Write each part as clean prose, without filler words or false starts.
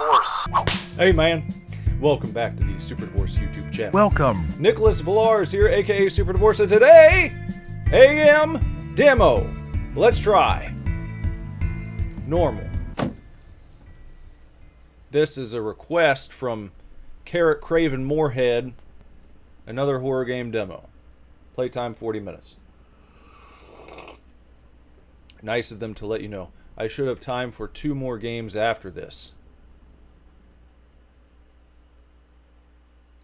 Divorce. Hey man, welcome back to the Super Divorce YouTube channel. Welcome. Nicholas Villars here, aka Super Divorce, and today, AM demo. Let's try. Normal. This is a request from Carrot Craven Moorhead. Another horror game demo. Playtime 40 minutes. Nice of them to let you know. I should have time for 2 more games after this.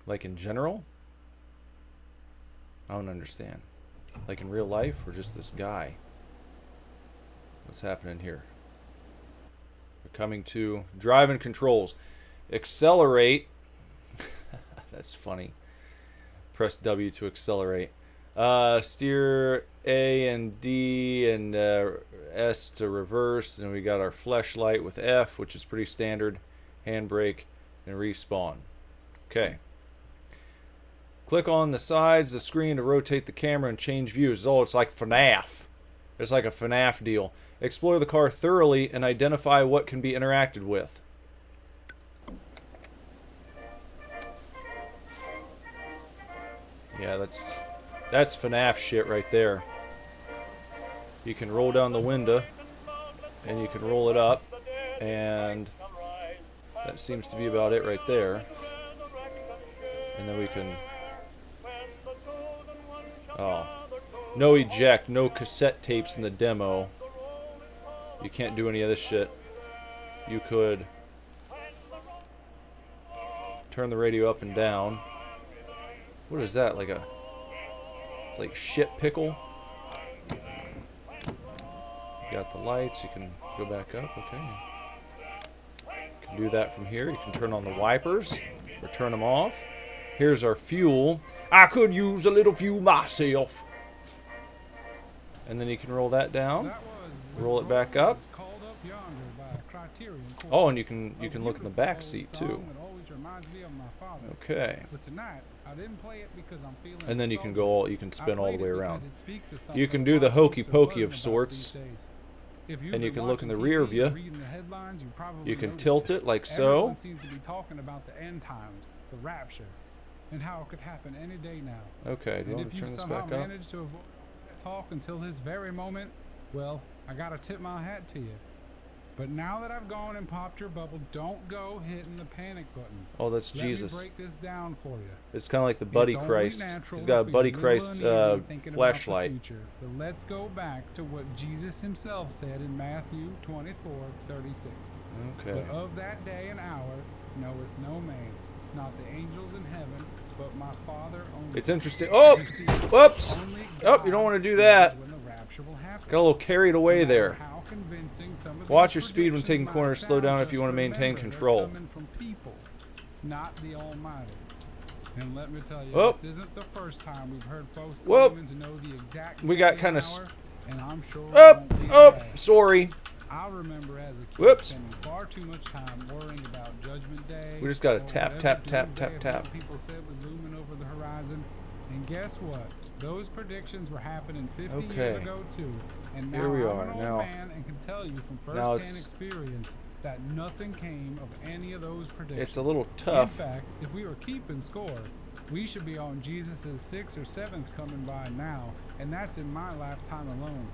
Like in general? I don't understand. Like in real life or just this guy? What's happening here? We're coming to drive and controls. Accelerate. That's funny. Press W to accelerate. Steer A and D and S to reverse. And we got our flashlight with F, which is pretty standard. Handbrake and respawn. Okay. Click on the sides of the screen to rotate the camera and change views. Oh, it's like FNAF. It's like a FNAF deal. Explore the car thoroughly and identify what can be interacted with. Yeah, that's FNAF shit right there. You can roll down the window and you can roll it up, and that seems to be about it right there. And then we can... Oh. No eject, no cassette tapes in the demo. You can't do any of this shit. You could turn the radio up and down. What is that? Like a... It's like shit pickle. You got the lights. You can go back up. Okay. You can do that from here. You can turn on the wipers or turn them off. Here's our fuel. I could use a little fuel myself. And then you can roll that down. Roll it back up. Oh, and you can look in the back seat too. Okay. And then you can you can spin all the way around. You can do the hokey pokey of sorts. And you can look in the rear view. You can tilt it like so. And how it could happen any day now. Okay, do you want to turn this back up? Managed to avoid that talk until this very moment, well, I gotta tip my hat to you. But now that I've gone and popped your bubble, don't go hitting the panic button. Oh, that's Jesus. Let me break this down for you. It's kind of like the Buddy Christ. He's got a Buddy Christ flashlight. But let's go back to what Jesus himself said in Matthew 24:36. Okay. But of that day and hour knoweth no man, not the angels in heaven, but my Father only. It's interesting. Oh! Whoops! Oh, you don't want to do that. Got a little carried away there. Watch your speed when taking corners. Slow down if you want to maintain control. Not the Almighty. And let me tell you, Whoop. This isn't the first time we've heard folks Whoop. claiming to know the exact We got kind of... and I'm sure Sorry. I remember as a kid Whoops. spending far too much time worrying about Judgment Day. We just gotta or tap, whatever tap, tap, doomsday tap, tap. People said was looming over the horizon. And guess what? Those predictions were happening 50 years ago too. And now Here we I'm are. an old Now, man and can tell you from first-hand experience that nothing came of any of those predictions. it's a little tough. In fact, if we were keeping score, we should be on Jesus' 6th or 7th coming by now, and that's in my lifetime alone.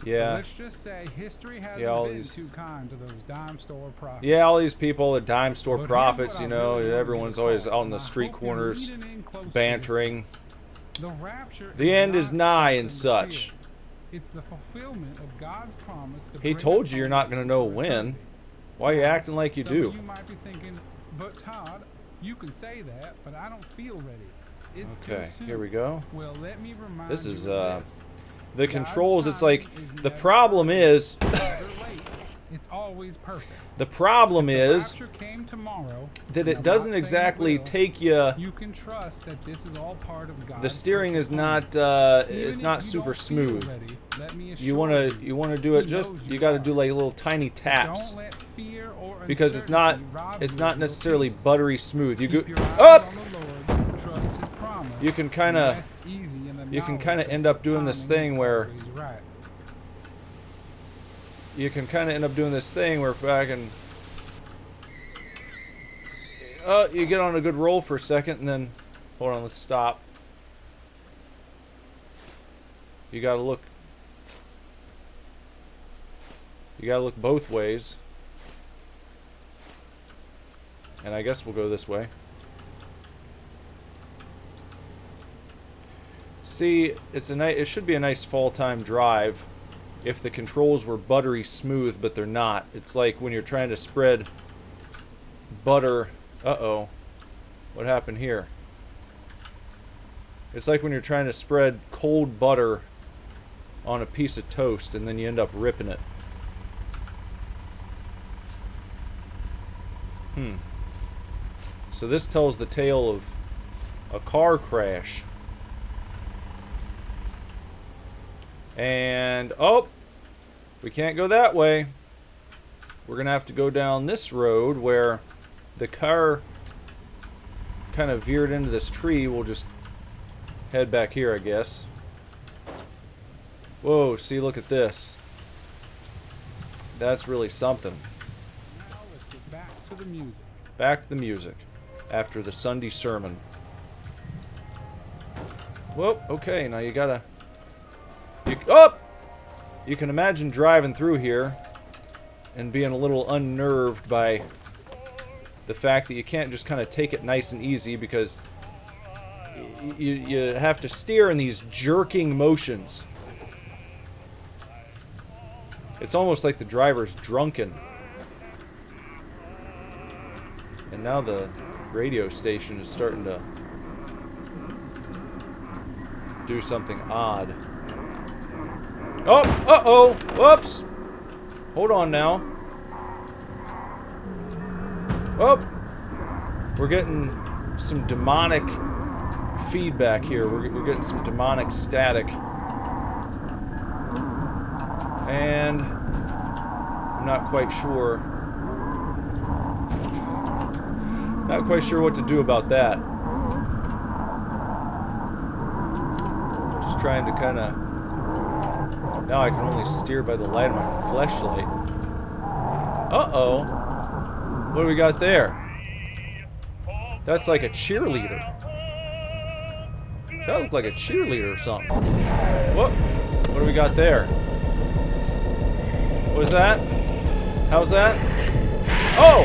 Yeah. So let's just say history hasn't been too kind to those dime store prophets. Yeah, all these people, the dime store But prophets, here's you what I know, really everyone's want always to out in the and I street hope you're corners, reading in close to bantering. The rapture The end is not nigh just and in the such. spirit. It's the fulfillment of God's promise. To He bring told us you you're home not going to know when. Why are you acting like you Some do? of you might be thinking, but Todd, you can say that, but I don't feel ready. It's Okay, too soon. here we go. Well, let me remind This is, you of this. the controls, it's like, timing is the never problem is, never late. It's always perfect. the problem If the is rapture came tomorrow, that and it I'm doesn't not saying exactly it will, take you, you can trust that this is all part of God's the steering is perfect not, plan. it's Even not if you super don't feel smooth. ready, let me You want assure to do it He just, knows you you got to are. do like little tiny taps. Don't let fear or Because it's not, uncertainty rob it's you not of your necessarily peace. buttery smooth. You go Keep your eyes up. on the Lord, trust His promise, You can and kind of, rest easy in the you can knowledge kind of that end up His doing this timing thing is where, always right. You get on a good roll for a second, and then... Hold on, let's stop. You gotta look... You gotta look both ways. And I guess we'll go this way. See, it should be a nice fall-time drive if the controls were buttery smooth, but they're not. It's like when you're trying to spread butter... Uh-oh. What happened here? It's like when you're trying to spread cold butter on a piece of toast and then you end up ripping it. So this tells the tale of a car crash. And, oh! We can't go that way. We're gonna have to go down this road where the car kind of veered into this tree. We'll just head back here, I guess. Whoa, see, look at this. That's really something. Now let's get back to the music. Back to the music. After the Sunday sermon. Whoa, okay, now you gotta... You can imagine driving through here and being a little unnerved by the fact that you can't just kind of take it nice and easy because you have to steer in these jerking motions. It's almost like the driver's drunken. And now the radio station is starting to do something odd. Oh, uh-oh, whoops. Hold on now. Oh, we're getting some demonic feedback here. We're getting some demonic static. And I'm not quite sure. Not quite sure what to do about that. Just trying to kind of... Now I can only steer by the light of my fleshlight. Uh-oh. What do we got there? That's like a cheerleader. That looked like a cheerleader or something. Whoop. What do we got there? What is that? How's that? Oh!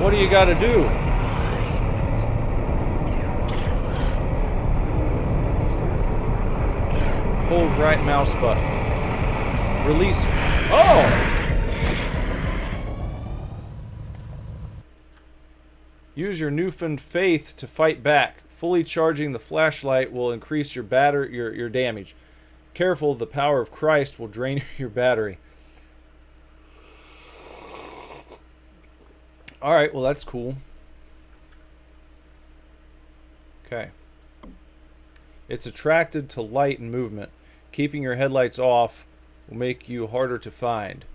What do you gotta do? Hold right mouse button. Release. Oh! Use your newfound faith to fight back. Fully charging the flashlight will increase your your damage. Careful, the power of Christ will drain your battery. Alright, well that's cool. Okay. It's attracted to light and movement. Keeping your headlights off will make you harder to find.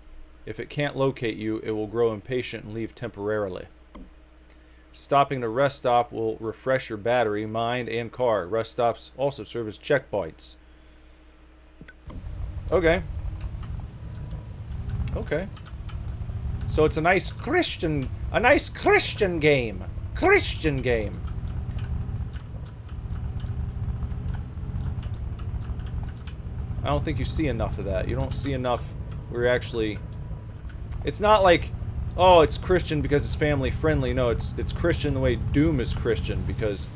If it can't locate you, it will grow impatient and leave temporarily. Stopping at a rest stop will refresh your battery, mind, and car. Rest stops also serve as checkpoints. Okay. Okay. So it's a nice Christian game. Christian game. I don't think you see enough of that. You don't see enough where you're actually... It's not like, oh, it's Christian because it's family friendly. No, it's Christian the way Doom is Christian, because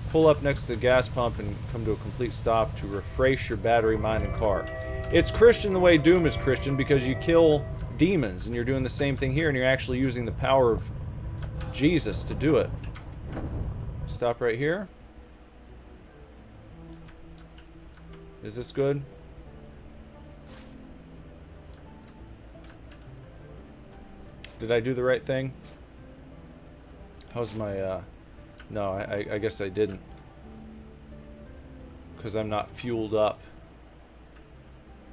pull up next to the gas pump and come to a complete stop to refresh your battery, mind, and car. It's Christian the way Doom is Christian because you kill demons, and you're doing the same thing here, and you're actually using the power of Jesus to do it. Stop right here. Is this good? Did I do the right thing? How's my, no, I guess I didn't. Because I'm not fueled up.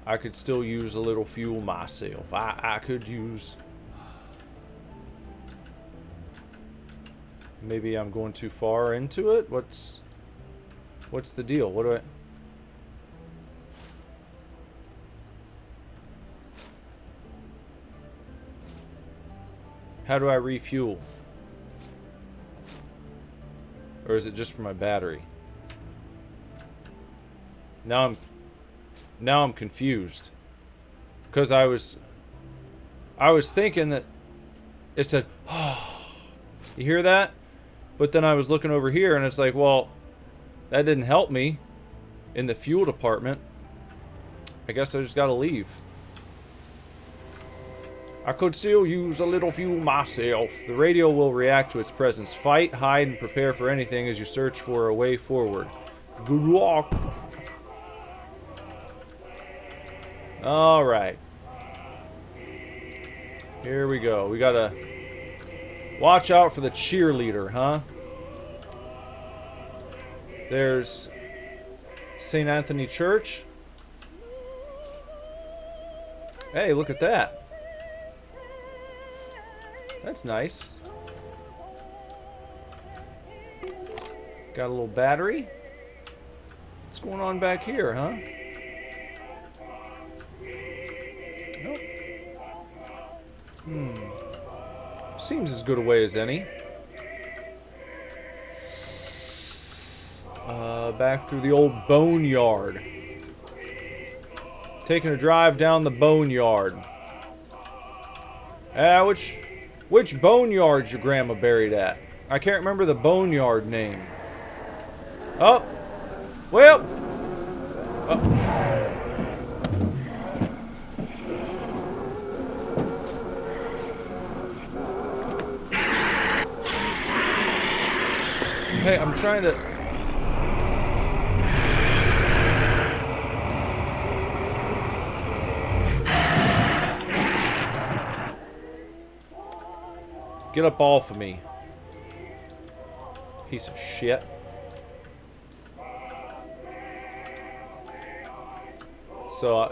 I could still use a little fuel myself. I could use... Maybe I'm going too far into it? What's the deal? What do I... How do I refuel? Or is it just for my battery? Now I'm confused. Because I was thinking that it said, oh, you hear that? But then I was looking over here and it's like, well, that didn't help me in the fuel department. I guess I just gotta leave. I could still use a little fuel myself. The radio will react to its presence. Fight, hide, and prepare for anything as you search for a way forward. Good luck. Alright. Here we go. We gotta watch out for the cheerleader, huh? There's St. Anthony Church. Hey, look at that. That's nice. Got a little battery. What's going on back here, huh? Nope. Seems as good a way as any. Back through the old boneyard. Taking a drive down the boneyard. Which boneyard's your grandma buried at? I can't remember the boneyard name. Oh! Well! Oh. Hey, I'm trying to... Get up off of me. Piece of shit. So,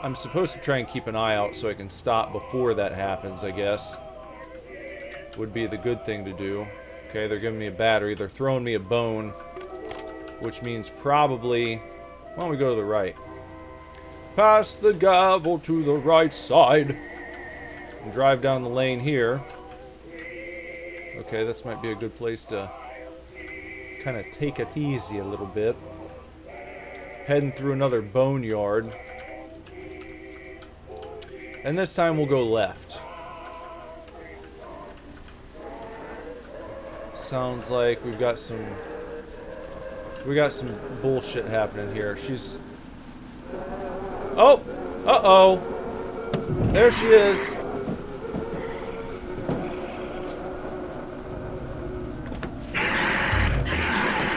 I'm supposed to try and keep an eye out so I can stop before that happens, I guess. Would be the good thing to do. Okay, they're giving me a battery. They're throwing me a bone. Which means probably... Why don't we go to the right? Pass the gavel to the right side. And drive down the lane here. Okay, this might be a good place to kind of take it easy a little bit. Heading through another boneyard. And this time we'll go left. Sounds like we've got some... We got some bullshit happening here. She's... Oh! Uh-oh! There she is!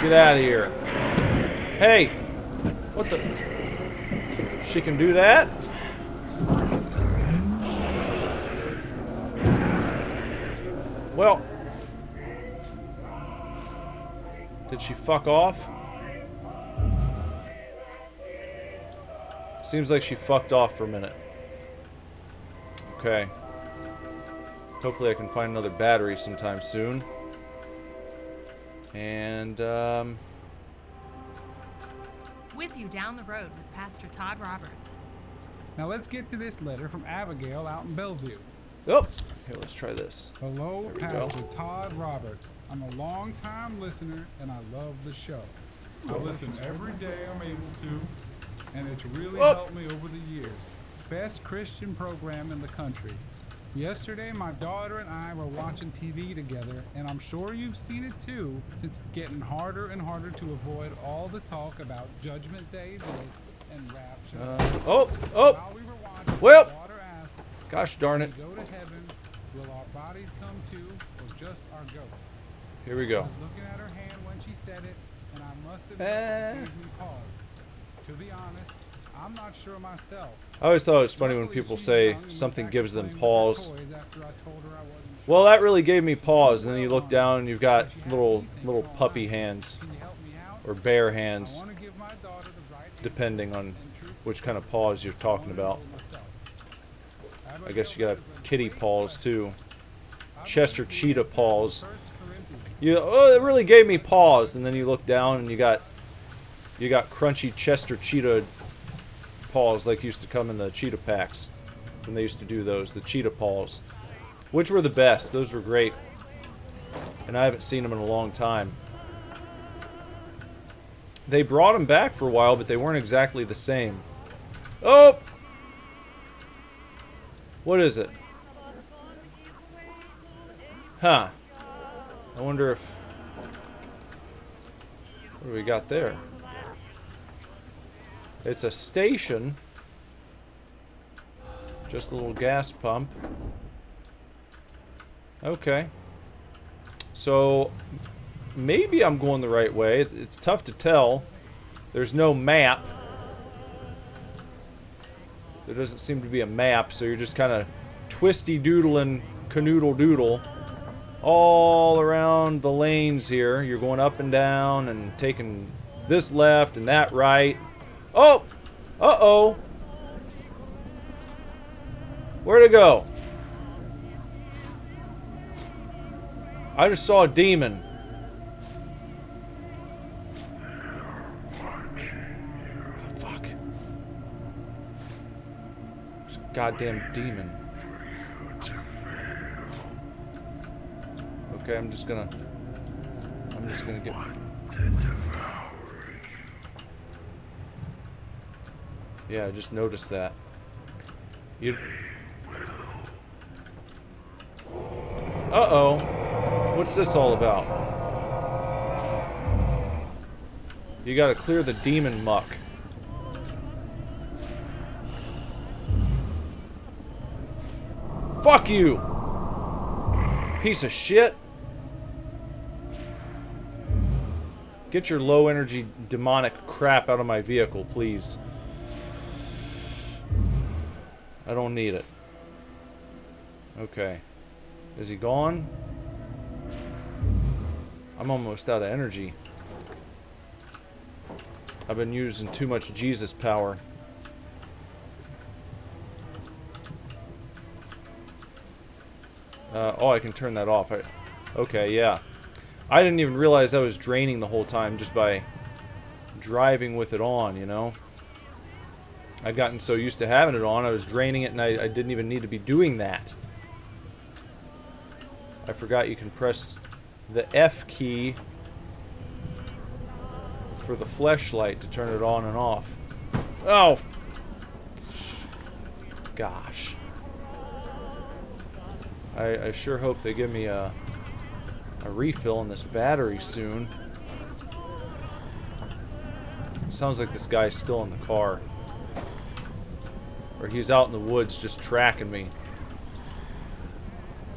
Get out of here. Hey! What the... She can do that? Well... Did she fuck off? Seems like she fucked off for a minute. Okay. Hopefully I can find another battery sometime soon. And, With you down the road with Pastor Todd Roberts. Now let's get to this letter from Abigail out in Bellevue. oh! Here, let's try this. Hello, There we go. Pastor Todd Roberts. I'm a long-time listener, and I love the show. I listen every day I'm able to, and it's really helped me over the years. Best Christian program in the country. Yesterday, my daughter and I were watching TV together, and I'm sure you've seen it too, since it's getting harder and harder to avoid all the talk about Judgment Day this and rapture. Oh! While we were watching, Well. my daughter asked, Gosh darn it. "When we go to heaven, will our bodies come too, or just our ghosts?" Here we I go. was looking at her hand when she said it, and I must admit it gave me pause. To be honest, I'm not sure myself. I always thought it was funny when Luckily, people she's say young and something back gives to them playing with her pause. toys after I told her I wasn't sure. Well, that really gave me pause, and then you look down and you've got little puppy hands. Can you help me out? Or bear I hands, want to give my daughter the right depending on and truth. which kind of paws you're talking about. I guess you got kitty paws too. Chester cheetah paws. Oh, it really gave me pause, and then you look down and you got crunchy Chester cheetah paws like used to come in the cheetah packs when they used to do those, the cheetah paws. Which were the best? Those were great. And I haven't seen them in a long time. They brought them back for a while, but they weren't exactly the same. Oh! What is it? Huh. I wonder if... What do we got there? It's a station. Just a little gas pump. Okay. So, maybe I'm going the right way. It's tough to tell. There's no map. There doesn't seem to be a map, so you're just kind of twisty-doodling, canoodle-doodle all around the lanes here. You're going up and down and taking this left and that right. Oh! Uh-oh! Where'd it go? I just saw a demon. What the fuck? It's a goddamn demon. Okay, I'm just gonna get... Yeah, I just noticed that. Uh-oh. What's this all about? You gotta clear the demon muck. Fuck you! Piece of shit! Get your low energy demonic crap out of my vehicle, please. I don't need it. Okay. Is he gone? I'm almost out of energy. I've been using too much Jesus power. Oh, I can turn that off. Okay, yeah. I didn't even realize I was draining the whole time just by driving with it on, you know? I'd gotten so used to having it on, I was draining it and I didn't even need to be doing that. I forgot you can press the F key for the flashlight to turn it on and off. Oh! Gosh. I sure hope they give me a refill on this battery soon. Sounds like this guy's still in the car. Or he's out in the woods just tracking me.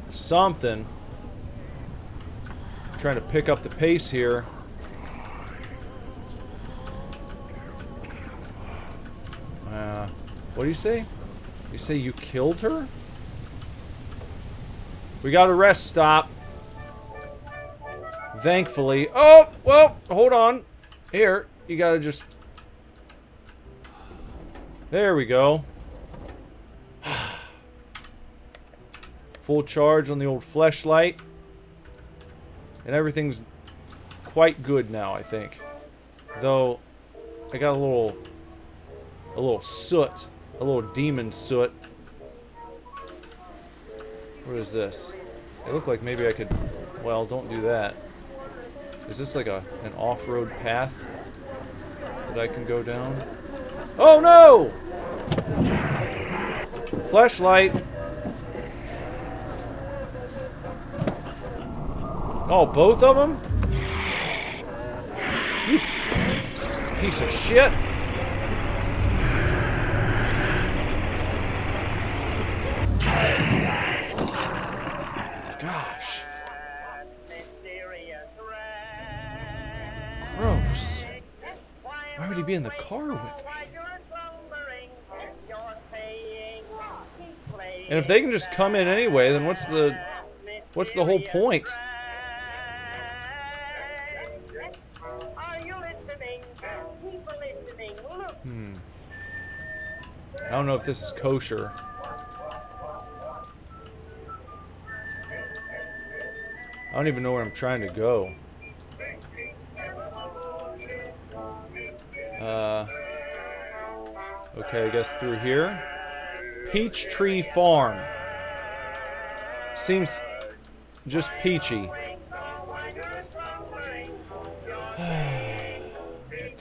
Something. I'm trying to pick up the pace here. What do you say? You say you killed her? We got a rest stop. Thankfully. Oh, well, hold on. Here, you gotta just... There we go. Full charge on the old fleshlight. And everything's quite good now, I think. Though, I got a little soot. A little demon soot. What is this? It looked like maybe I could... Well, don't do that. Is this like an off-road path that I can go down? Oh no! Flashlight. Oh, both of them? You piece of shit. Gosh. Gross. Why would he be in the car with me? And if they can just come in anyway, then what's the whole point? I don't know if this is kosher. I don't even know where I'm trying to go. Okay, I guess through here. Peachtree Farm. seems just peachy.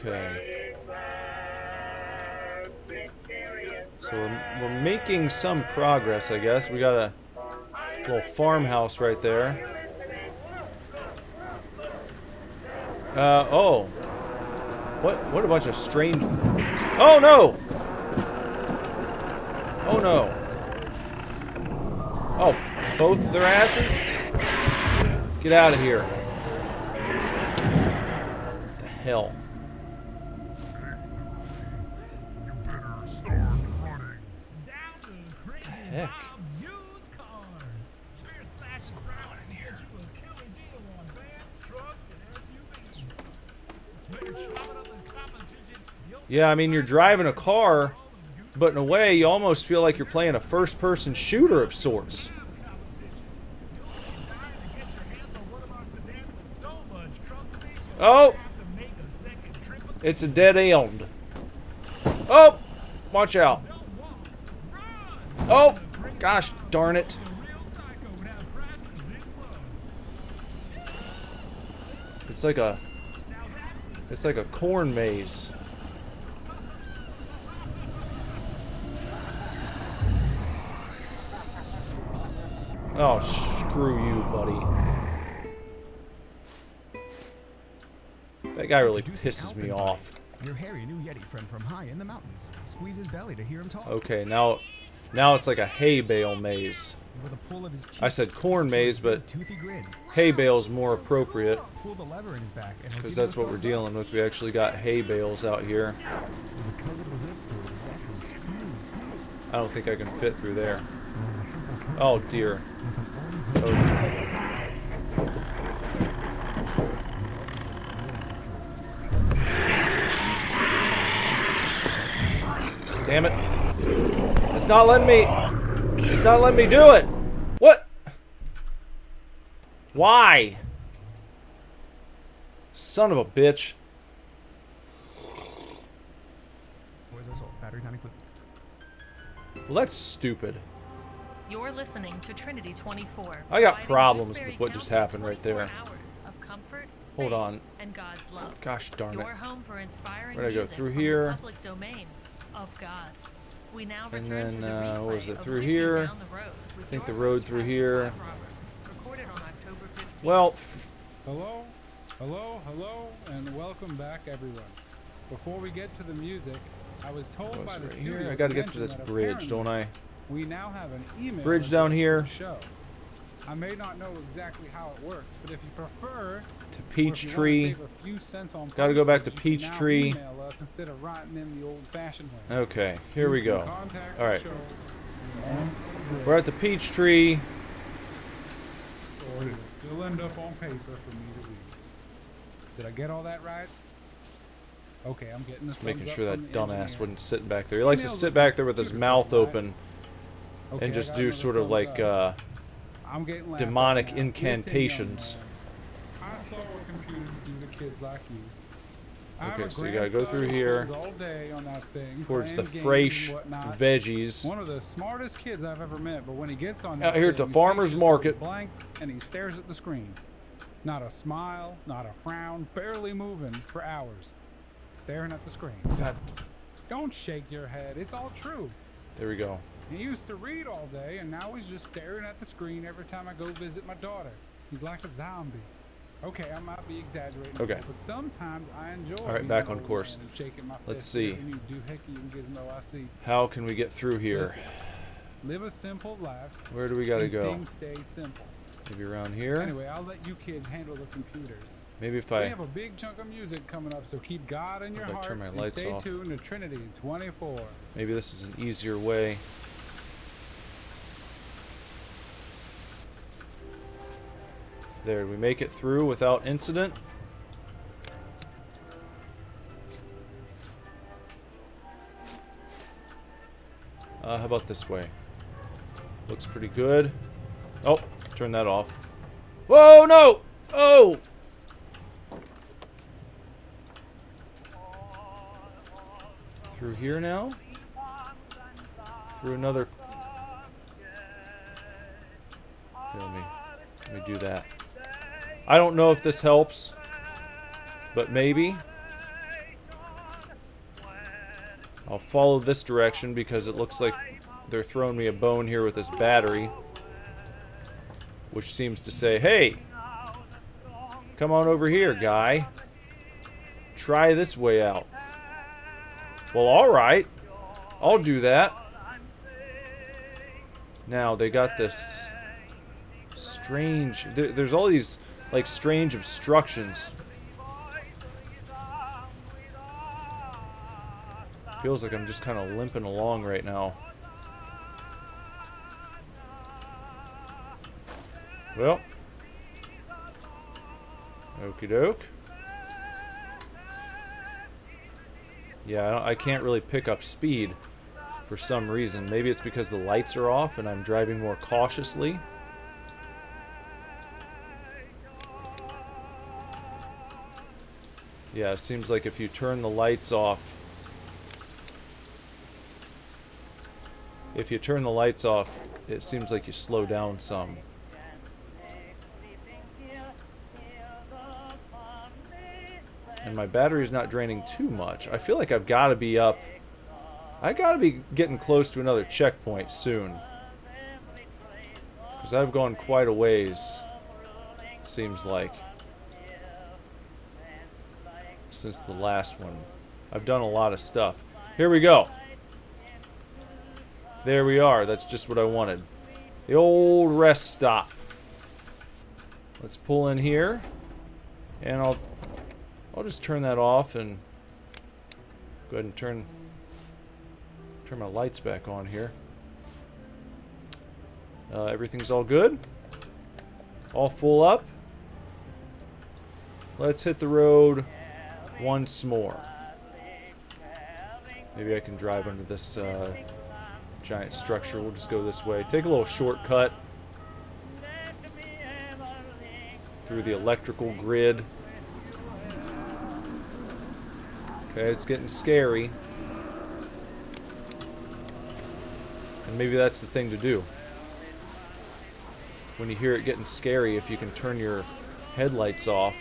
Okay. So we're making some progress, I guess. We got a little farmhouse right there. Oh. What a bunch of strange... Oh, no! Oh, no. Oh, both of their asses? Get out of here. What the hell? What the heck? What's going on in here? Yeah, I mean, you're driving a car, but in a way, you almost feel like you're playing a first-person shooter of sorts. Oh! It's a dead end. Oh! Watch out. Oh! Gosh darn it. It's like a corn maze. Oh, screw you, buddy. That guy really pisses me off. Your hairy new Yeti friend from high in the mountains. Squeeze his belly to hear him talk. Okay, now it's like a hay bale maze. With a pull of his cheeks, I said corn maze, but toothy grin. hay bale's more appropriate. Pull the lever in his back and he'll Because give that's you a what we're thumbs up. dealing with. We actually got hay bales out here. I don't think I can fit through there. Oh dear. Oh. Damn it. It's not letting me. It's not letting me do it. What? Why? Son of a bitch. Where's our soul? Batteries not included. Well, that's stupid. You're listening to Trinity 24. I got providing problems Gooseberry with what just County happened right there. 24 hours of comfort, Hold faith, on. and God's love. Gosh darn it. Your home for inspiring Where'd I go? music Through from the here? public domain of God. We now And return then, to the what was replay it, of through With here? You Down the Road with I think your the road host, through Pastor here. Todd Roberts, recorded on October 15th. Well, Hello, hello, hello, and welcome back, everyone. Before we get to the music, I was told by what's the right studio here? I gotta get to mention this that bridge, don't I? we now have an email Bridge down address here. for the show. I may not know exactly how it works, but if you prefer, To or if you wanna Peachtree. save a few cents on Gotta go back to postage, you can now Peachtree. email us instead of writing in the old-fashioned way. Okay, here we You can go. contact the Alright. show We're at the Peachtree. or it'll still end up on paper for me to read. Did I get all that right? Okay, I'm getting the Just making thumbs up sure that from the dumbass engineer. wasn't sitting back there. He likes to Email's sit a back there with his computer mouth program, right? open Okay, and I just got do another sort of thumbs like up. I'm getting laughed at demonic now. Listen, young incantations. man, I saw a computer do the kids like you. I have Okay, a so you gotta go grandson through who here goes all day on that thing, towards the playing games fresh and whatnot. veggies. One of the smartest kids I've ever met, but when he gets on Out that here at thing, the his farmer's face just market. goes blank, and he stares at the screen. Not a smile, not a frown, barely moving for hours, staring at the screen. God, Don't shake your head, it's all true. there we go. He used to read all day, and now he's just staring at the screen every time I go visit my daughter. He's like a zombie. Okay, I might be exaggerating, Okay. but sometimes I enjoy All right, being back an on old course. man and shaking my Let's fist see. at any doohickey and gizmo I see. How can we get through here? Live a simple life. Where do we gotta and go? Things stay simple. Maybe around here? Anyway, I'll let you kids handle the computers. Maybe if We I... have a big chunk of music coming up, so keep God in your If I heart turn my and lights stay off. tuned to Trinity 24. Maybe this is an easier way. There, we make it through without incident. How about this way? Looks pretty good. Oh, turn that off. Whoa, no! Oh! Through here now? Through another... Here, let me do that. I don't know if this helps, but maybe. I'll follow this direction because it looks like they're throwing me a bone here with this battery, which seems to say, hey, come on over here, guy. Try this way out. Well, alright. I'll do that. Now, they got this strange... There's all these, like, strange obstructions. Feels like I'm just kind of limping along right now. Well. Okie doke. Yeah, I can't really pick up speed for some reason. Maybe it's because the lights are off and I'm driving more cautiously. Yeah, it seems like if you turn the lights off... If you turn the lights off, it seems like you slow down some. And my battery's not draining too much. I feel like I've got to be up. I got to be getting close to another checkpoint soon. Because I've gone quite a ways, seems like, since the last one. I've done a lot of stuff. Here we go. There we are. That's just what I wanted. The old rest stop. Let's pull in here. And I'll just turn that off and go ahead and turn my lights back on here. Everything's all good. All full up. Let's hit the road once more. Maybe I can drive under this giant structure. We'll just go this way. Take a little shortcut through the electrical grid. Okay, it's getting scary. And maybe that's the thing to do. When you hear it getting scary, if you can turn your headlights off,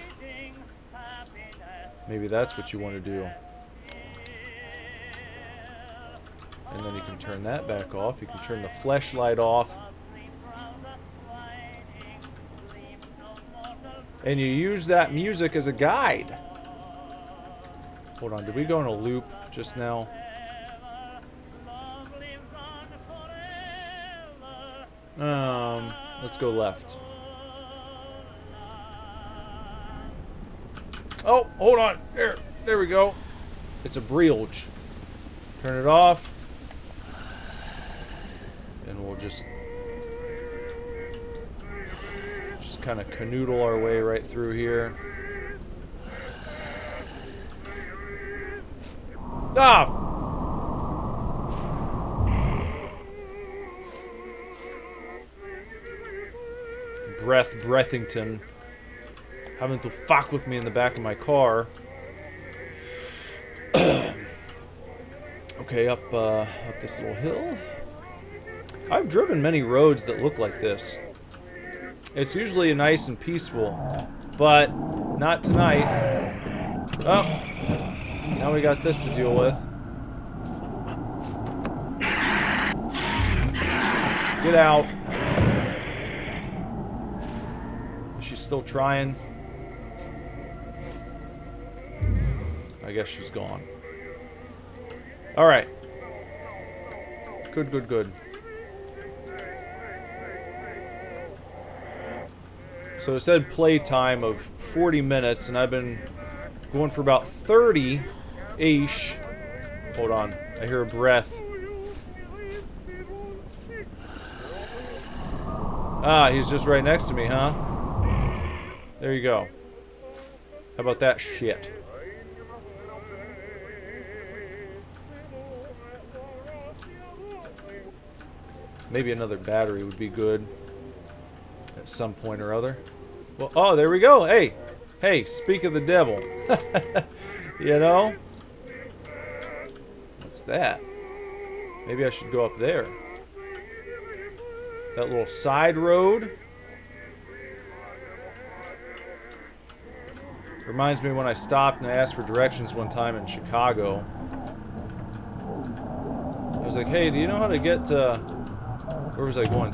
maybe that's what you want to do. And then you can turn that back off. You can turn the flashlight off. And you use that music as a guide. Hold on, did we go in a loop just now? Let's go left. Oh, hold on. There we go. It's a brilge. Turn it off. And we'll just kind of canoodle our way right through here. Ah! Breathington having to fuck with me in the back of my car. Okay, up this little hill. I've driven many roads that look like this. It's usually nice and peaceful, but not tonight. Oh, now we got this to deal with. Get out. Is she still trying? I guess she's gone. Alright. Good, good, good. So it said playtime of 40 minutes, and I've been going for about 30-ish. Hold on. I hear a breath. Ah, he's just right next to me, huh? There you go. How about that shit? Maybe another battery would be good at some point or other. Well, oh, there we go. Hey, hey, speak of the devil. You know? What's that? Maybe I should go up there. That little side road. Reminds me when I stopped and I asked for directions one time in Chicago. I was like, hey, do you know how to get to... Where was I going?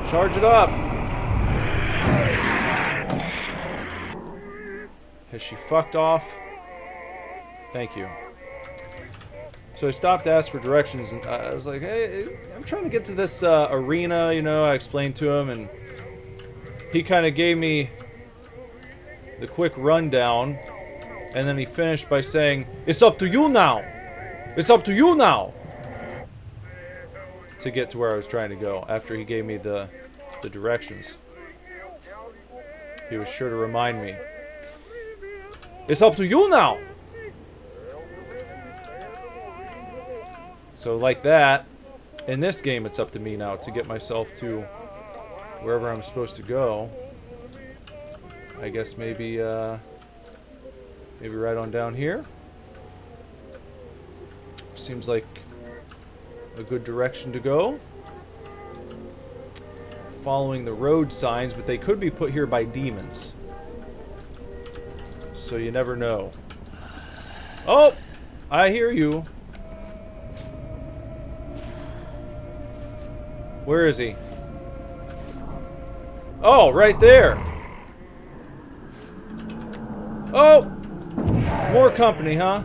Charge it up! Has she fucked off? Thank you. So I stopped to ask for directions, and I was like, hey, I'm trying to get to this arena, you know. I explained to him, and he kind of gave me the quick rundown, and then he finished by saying, it's up to you now! It's up to you now! To get to where I was trying to go, after he gave me the directions. He was sure to remind me. It's up to you now! So like that, in this game it's up to me now to get myself to wherever I'm supposed to go. I guess maybe maybe right on down here. Seems like a good direction to go. Following the road signs, but they could be put here by demons. So you never know. Oh! I hear you. Where is he? Oh, right there. Oh! More company, huh?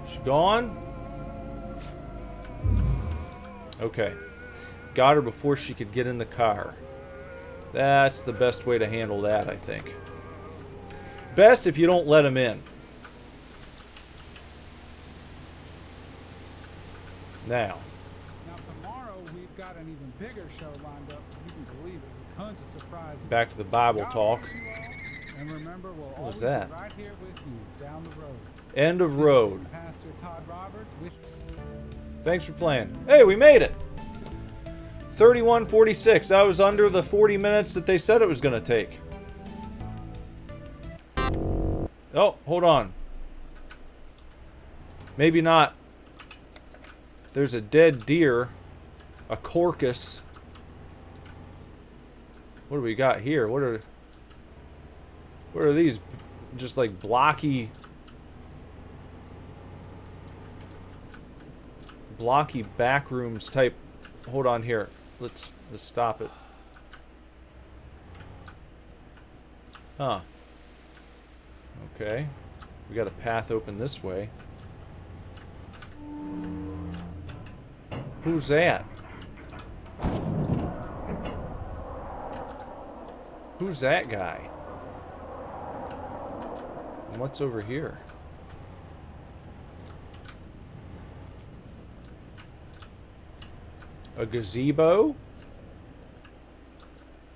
She gone? Okay. Got her before she could get in the car. That's the best way to handle that, I think. Best if you don't let him in. Now tomorrow we've got an even bigger show lined up. You can believe it. Tons of surprises. back to the Bible talk. And remember, we'll What was always that? be right here with you down the road. End of road. Pastor Todd Roberts with Thanks for playing. Hey, we made it. 31:46. That was under the 40 minutes that they said it was going to take. Oh, hold on. Maybe not. There's a dead deer. A carcass. What do we got here? What are these? Just like blocky back rooms type. Hold on here. Let's stop it. Huh. Okay. We got a path open this way. Who's that? Who's that guy? And what's over here? A gazebo?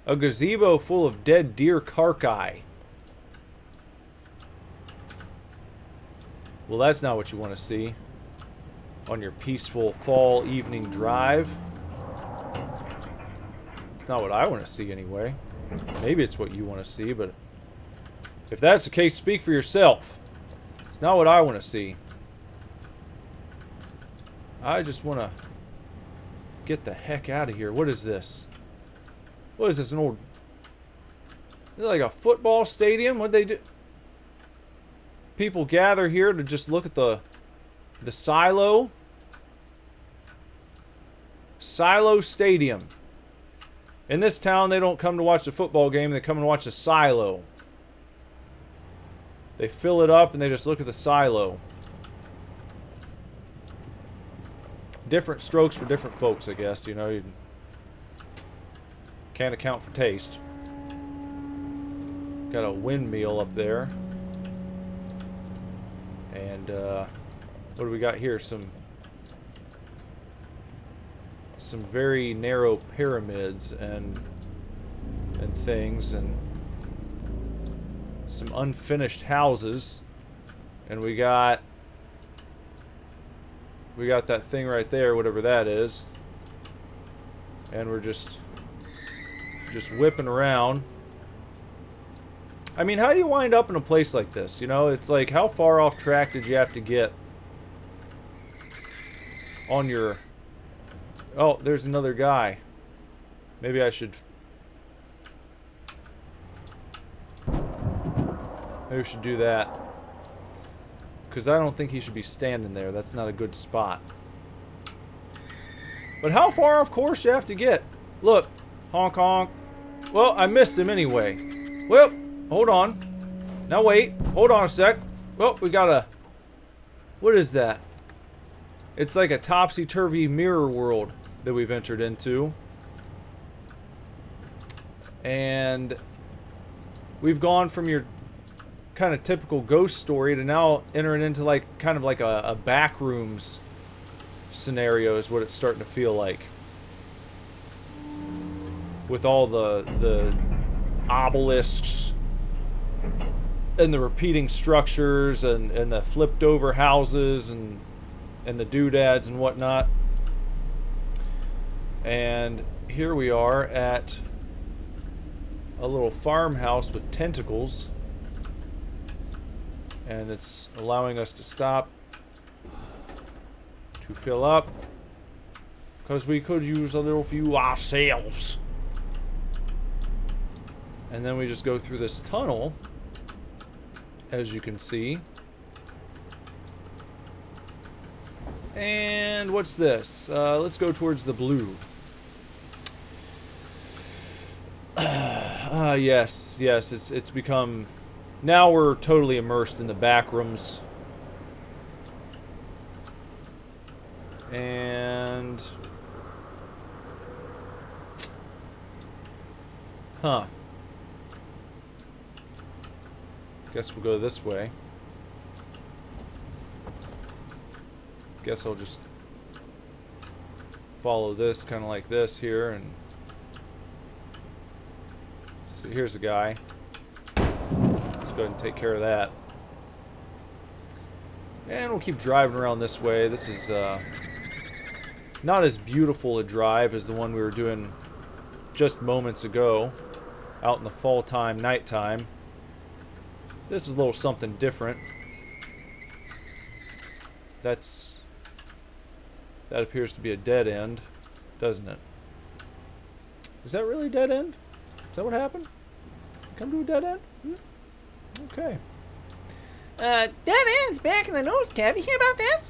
A gazebo full of dead deer carcass. Well, that's not what you want to see on your peaceful fall evening drive. It's not what I want to see anyway. Maybe it's what you want to see, but if that's the case, speak for yourself. It's not what I want to see. I just want to get the heck out of here. What is this? What is this? An old... Is it like a football stadium? What'd they do? People gather here to just look at the silo. Silo Stadium. In this town, they don't come to watch the football game. They come and watch the silo. They fill it up and they just look at the silo. Different strokes for different folks, I guess. You know, you can't account for taste. Got a windmill up there. And, what do we got here? Some very narrow pyramids and things, and some unfinished houses. And we got that thing right there, whatever that is. And we're just whipping around. I mean, how do you wind up in a place like this? You know, it's like, how far off track did you have to get on your... Oh, there's another guy. Maybe I should... Maybe we should do that. Because I don't think he should be standing there. That's not a good spot. But how far off course you have to get? Look. Honk honk. Well, I missed him anyway. Well, hold on. Now wait. Hold on a sec. Well, we got a... What is that? It's like a topsy-turvy mirror world that we've entered into. And we've gone from your kind of typical ghost story to now entering into like kind of like a backrooms scenario is what it's starting to feel like. With all the obelisks and the repeating structures and the flipped over houses and the doodads and whatnot. And here we are at a little farmhouse with tentacles. And it's allowing us to stop to fill up. Because we could use a little few ourselves. And then we just go through this tunnel, as you can see. And what's this? Let's go towards the blue. Yes, it's become... Now we're totally immersed in the back rooms. And... Huh. Guess we'll go this way. Guess I'll just follow this, kind of like this here, and... So here's a guy. Let's go ahead and take care of that. And we'll keep driving around this way. This is not as beautiful a drive as the one we were doing just moments ago, out in the fall time, nighttime. This is a little something different. That appears to be a dead end, doesn't it? Is that really a dead end? Is that what happened? Come to a dead end? Okay. Dead ends back in the nose, Kev. You hear about this?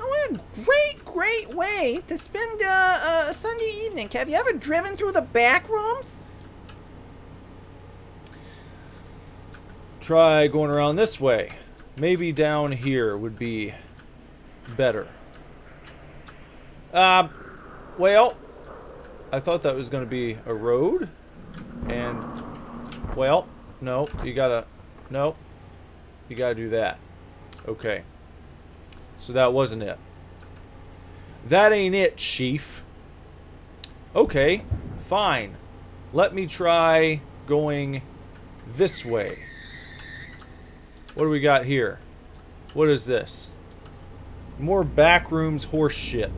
Oh, what a great way to spend a Sunday evening, Kev. You ever driven through the back rooms? Try going around this way. Maybe down here would be better. Well, I thought that was going to be a road. And, well, no, you gotta do that. Okay. So that wasn't it. That ain't it, Chief. Okay, fine. Let me try going this way. What do we got here? What is this? More backrooms horse shit.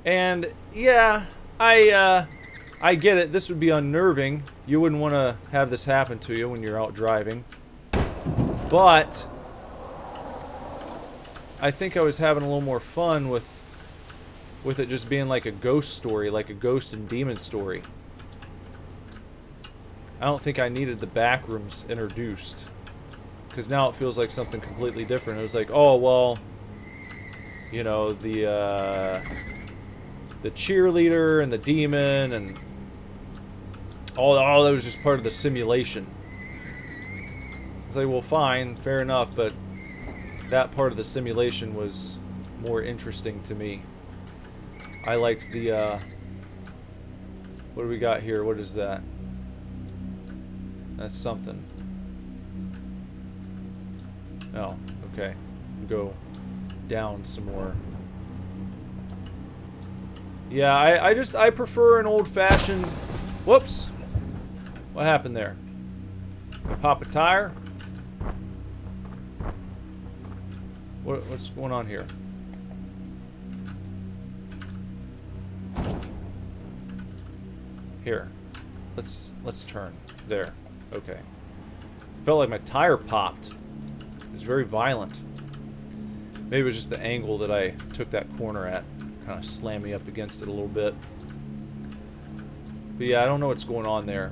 And yeah, I get it. This would be unnerving. You wouldn't want to have this happen to you when you're out driving. But I think I was having a little more fun with it just being like a ghost story, like a ghost and demon story. I don't think I needed the backrooms introduced, because now it feels like something completely different. It was like, oh well, you know, the cheerleader and the demon and all that was just part of the simulation. It's like, well, fine, fair enough, but that part of the simulation was more interesting to me. I liked the what do we got here? What is that? That's something. Oh, okay. Go down some more. Yeah, I prefer an old-fashioned... Whoops! What happened there? I pop a tire? What's going on here? Here. Let's turn. There. Okay. Felt like my tire popped. It was very violent. Maybe it was just the angle that I took that corner at. Kind of slammed me up against it a little bit. But yeah, I don't know what's going on there.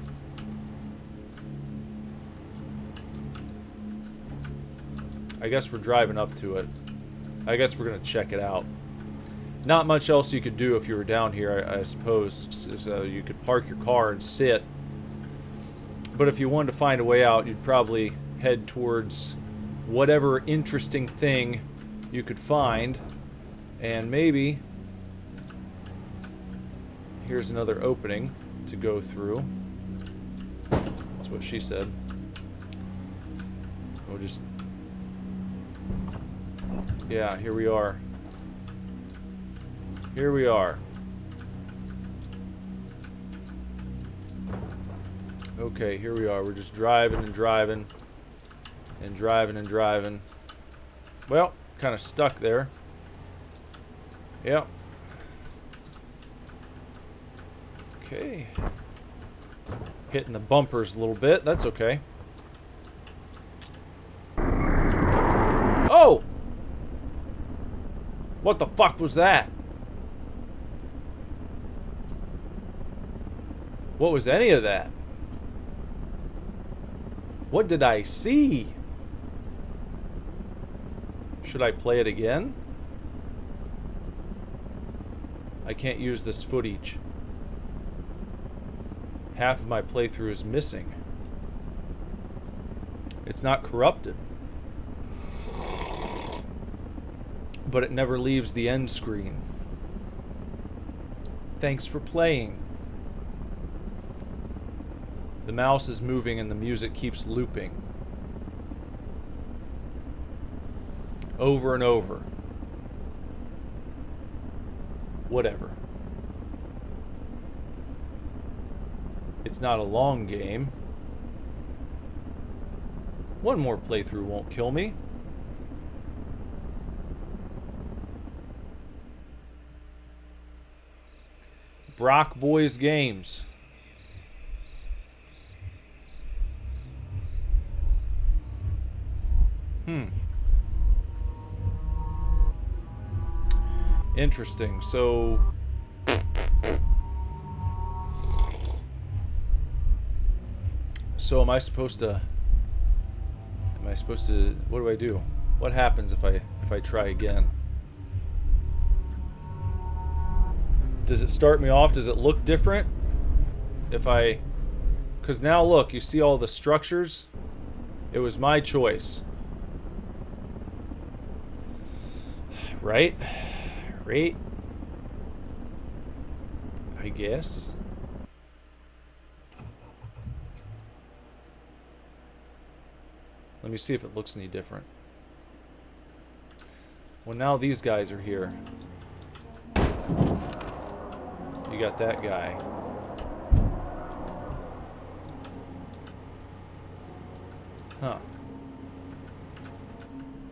I guess we're driving up to it. I guess we're going to check it out. Not much else you could do if you were down here, I suppose. So you could park your car and sit. But if you wanted to find a way out, you'd probably head towards whatever interesting thing you could find. And maybe here's another opening to go through. That's what she said. We'll just... Yeah, here we are. Here we are. Okay, here we are. We're just driving and driving. And driving and driving. Well, kind of stuck there. Yep. Okay. Hitting the bumpers a little bit. That's okay. Oh! What the fuck was that? What was any of that? What did I see? Should I play it again? I can't use this footage. Half of my playthrough is missing. It's not corrupted. But it never leaves the end screen. Thanks for playing. The mouse is moving and the music keeps looping. Over and over. Whatever. It's not a long game. One more playthrough won't kill me. Brock Boys Games. Interesting. So am I supposed to what do I do? What happens if I try again? Does it start me off? Does it look different? Because now look, you see all the structures? It was my choice. Right? Right? I guess. Let me see if it looks any different. Well, now these guys are here. You got that guy. Huh.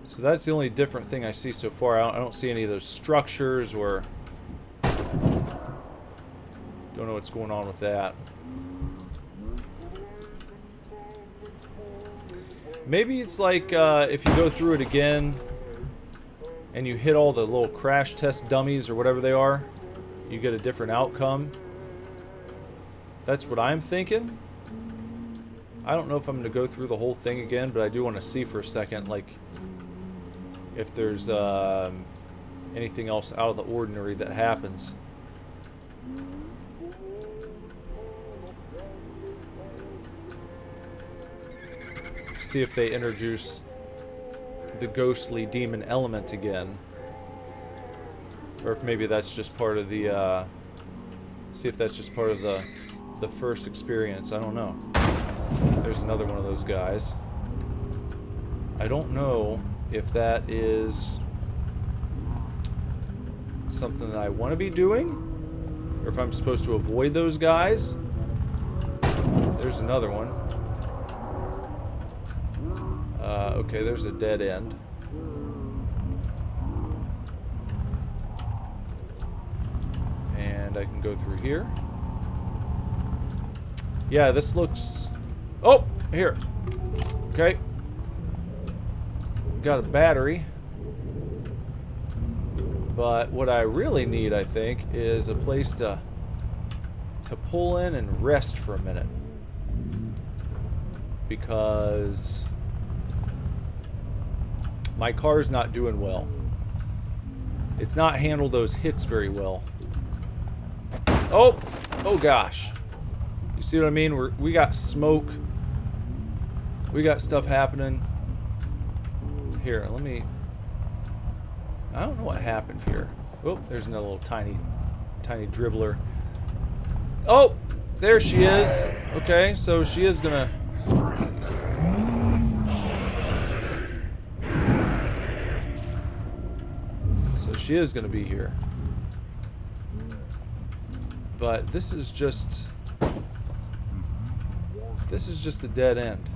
So that's the only different thing I see so far. I don't see any of those structures or... Don't know what's going on with that. Maybe it's like if you go through it again and you hit all the little crash test dummies or whatever they are, you get a different outcome. That's what I'm thinking. I don't know if I'm going to go through the whole thing again, but I do want to see for a second, like, if there's anything else out of the ordinary that happens. See if they introduce the ghostly demon element again. Or if maybe that's just part of the, see if that's just part of the first experience. I don't know. There's another one of those guys. I don't know if that is something that I want to be doing, or if I'm supposed to avoid those guys. There's another one. Okay, there's a dead end. And I can go through here. Yeah, this looks... Oh, here. Okay. Got a battery. But what I really need, I think, is a place to pull in and rest for a minute. Because my car's not doing well. It's not handled those hits very well. Oh! Oh gosh. You see what I mean? We got smoke. We got stuff happening. Here, let me... I don't know what happened here. Oh, there's another little tiny dribbler. Oh! There she is. Okay, so she is gonna... So she is gonna be here. But this is just... This is just a dead end.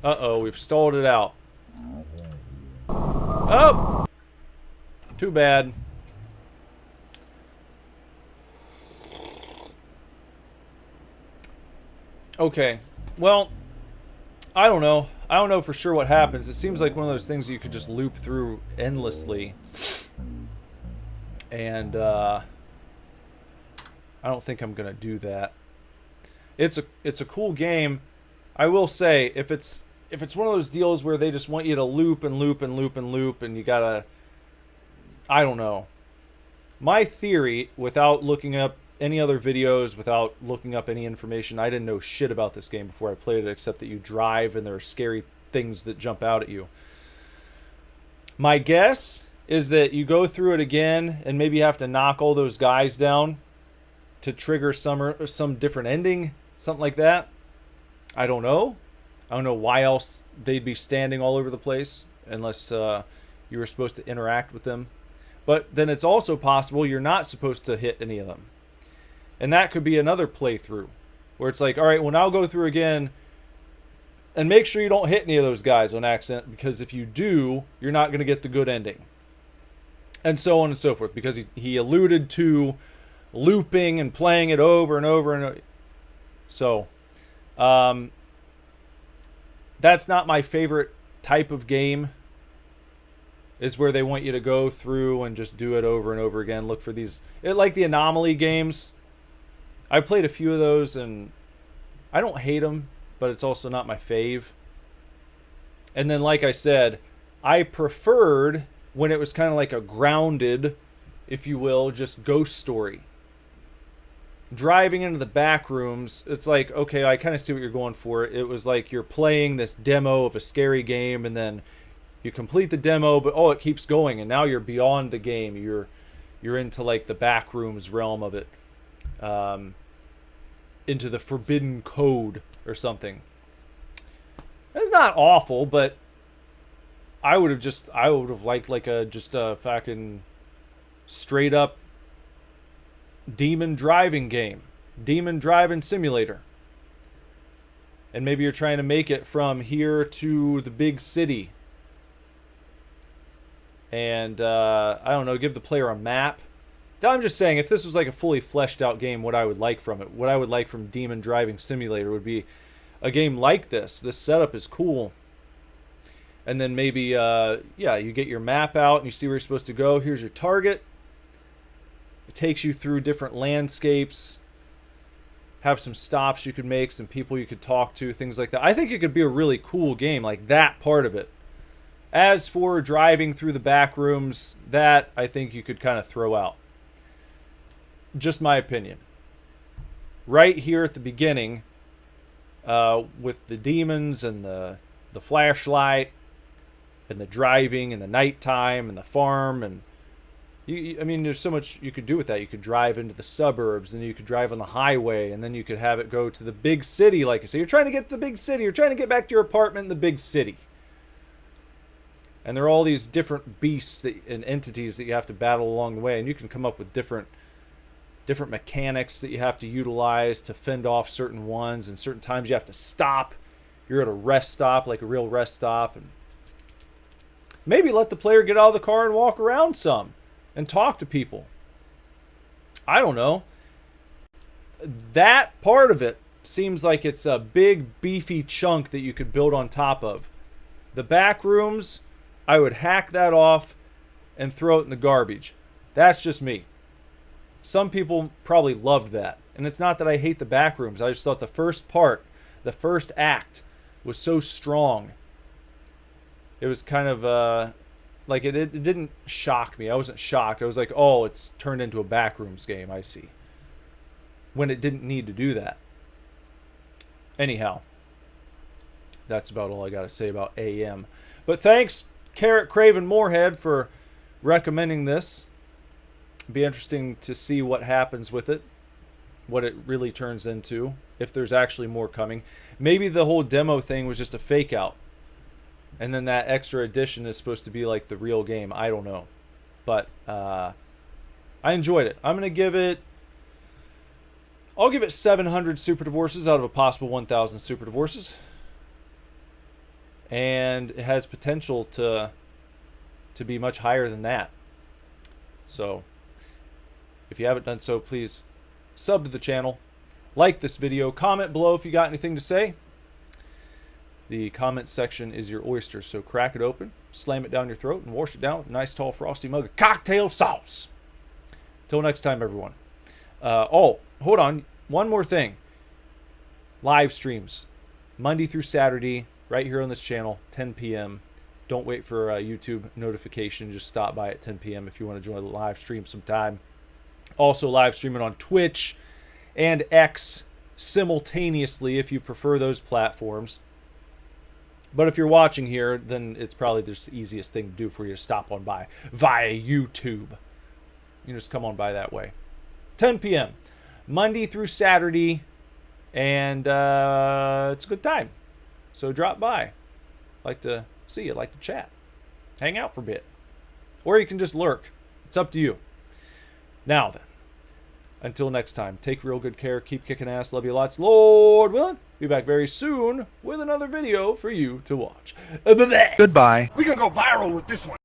Uh-oh, we've stalled it out. Oh! Too bad. Okay. Well, I don't know. I don't know for sure what happens. It seems like one of those things you could just loop through endlessly. And, I don't think I'm gonna do that. It's a cool game. I will say, if it's one of those deals where they just want you to loop and loop and loop and loop and you gotta... I don't know. My theory, without looking up any other videos, without looking up any information, I didn't know shit about this game before I played it, except that you drive and there are scary things that jump out at you. My guess is that you go through it again and maybe you have to knock all those guys down to trigger some different ending, something like that. I don't know. I don't know why else they'd be standing all over the place unless you were supposed to interact with them. But then it's also possible you're not supposed to hit any of them. And that could be another playthrough where it's like, all right, well, now go through again and make sure you don't hit any of those guys on accident, because if you do, you're not going to get the good ending. And so on and so forth, because he alluded to looping and playing it over and over and over. So, that's not my favorite type of game, is where they want you to go through and just do it over and over again. Look for these, like the anomaly games. I played a few of those and I don't hate them, but it's also not my fave. And then, like I said, I preferred when it was kind of like a grounded, if you will, just ghost story. Driving into the back rooms, it's like, okay, I kind of see what you're going for. It was like you're playing this demo of a scary game, and then you complete the demo, but oh, it keeps going, and now you're beyond the game. You're into like the back rooms realm of it, into the forbidden code or something. It's not awful, but I would have liked like just a fucking straight up demon driving game, demon driving simulator. And maybe you're trying to make it from here to the big city. And, I don't know, give the player a map. I'm just saying, if this was like a fully fleshed out game, what I would like from it, what I would like from Demon Driving Simulator would be a game like this. This setup is cool. And then maybe, yeah, you get your map out and you see where you're supposed to go. Here's your target. It takes you through different landscapes. Have some stops you could make, some people you could talk to, things like that. I think it could be a really cool game, like that part of it. As for driving through the back rooms, that I think you could kind of throw out. Just my opinion. Right here at the beginning, with the demons and the flashlight and the driving and the nighttime and the farm, and I mean, there's so much you could do with that. You could drive into the suburbs, and you could drive on the highway, and then you could have it go to the big city, like I say. You're trying to get to the big city. You're trying to get back to your apartment in the big city. And there are all these different beasts and entities that you have to battle along the way, and you can come up with different mechanics that you have to utilize to fend off certain ones, and certain times you have to stop. You're at a rest stop, like a real rest stop, and maybe let the player get out of the car and walk around some and talk to people. I don't know. that part of it seems like it's a big beefy chunk that you could build on top of. The back rooms, I would hack that off and throw it in the garbage. That's just me. Some people probably loved that. And it's not that I hate the back rooms. I just thought the first part, the first act, was so strong. It was kind of like it didn't shock me. I wasn't shocked. I was like, oh, it's turned into a backrooms game. I see. When it didn't need to do that. Anyhow, that's about all I got to say about AM. But thanks, Carrot Craven Moorhead, for recommending this. It'd be interesting to see what happens with it, what it really turns into, if there's actually more coming. Maybe the whole demo thing was just a fake out, and then that extra edition is supposed to be like the real game. I don't know, but I enjoyed it. I'll give it 700 Super Divorces out of a possible 1,000 Super Divorces, and it has potential to be much higher than that. So if you haven't done so, please sub to the channel, like this video, comment below if you got anything to say. The comment section is your oyster, so crack it open, slam it down your throat, and wash it down with a nice tall frosty mug of cocktail sauce. Till next time, everyone. Oh, hold on. One more thing. Live streams. Monday through Saturday, right here on this channel, 10 p.m. Don't wait for a YouTube notification. Just stop by at 10 p.m. if you want to join the live stream sometime. Also live streaming on Twitch and X simultaneously if you prefer those platforms. But if you're watching here, then it's probably the easiest thing to do for you to stop on by via YouTube. You just come on by that way. 10 p.m. Monday through Saturday, and it's a good time. So drop by. Like to see you, like to chat. Hang out for a bit. Or you can just lurk. It's up to you. Now then, until next time, take real good care, keep kicking ass, love you lots, Lord willing. Be back very soon with another video for you to watch. Goodbye. We're gonna go viral with this one.